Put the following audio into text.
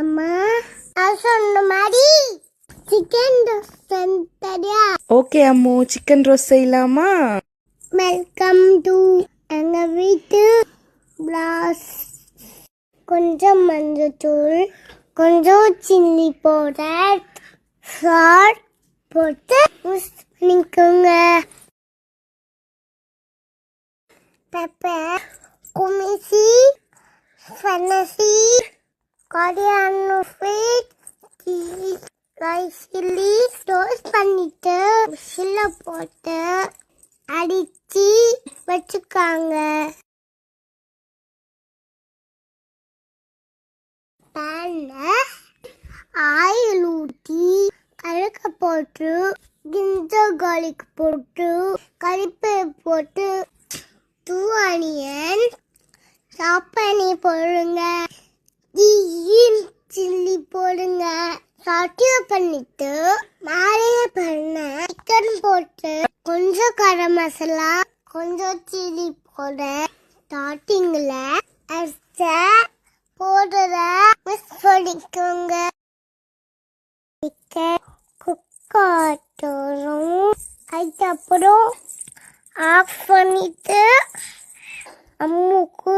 அம்மா சொன்ன மாதிரி சிக்கன் தரியா? ஓகே அம்மு, சிக்கன் ரோஸ்ட் செய்யலாமா? வெல்கம் டு எங்க வீட்டு பிளாஸ். கொஞ்சம் மஞ்சத்தூள், கொஞ்சம் சில்லி பவுடர், சால்ட் போட்டு மிக்ஸ் பண்ணிக்கோங்க. பெப்பர், குமிசி, ஃபெனசி, coriander seed, rice chilli toast பண்ணிட்டு மிக்ஸில போட்டு அடிச்சு வச்சுக்காங்க. பேன்ல ஆயில் ஊற்றி கடுகு போட்டு ginger garlic போட்டு கறிப்பை போட்டு 2 onion சாப் பண்ணி போடுங்க. கிரீன் சில்லி போடுங்க. சாட்டிய பண்ணிட்டு மேலே பண்ண சிக்கன் போட்டு கொஞ்சம் கரம் மசாலா, கொஞ்சம் சில்லி போட ஸ்டார்டிங்ல போடுற மிக்ஸ் பண்ணிக்கோங்க. குக் ஆட்டோரும் அதுக்கப்புறம் ஆஃப் பண்ணிட்டு அம்முக்கு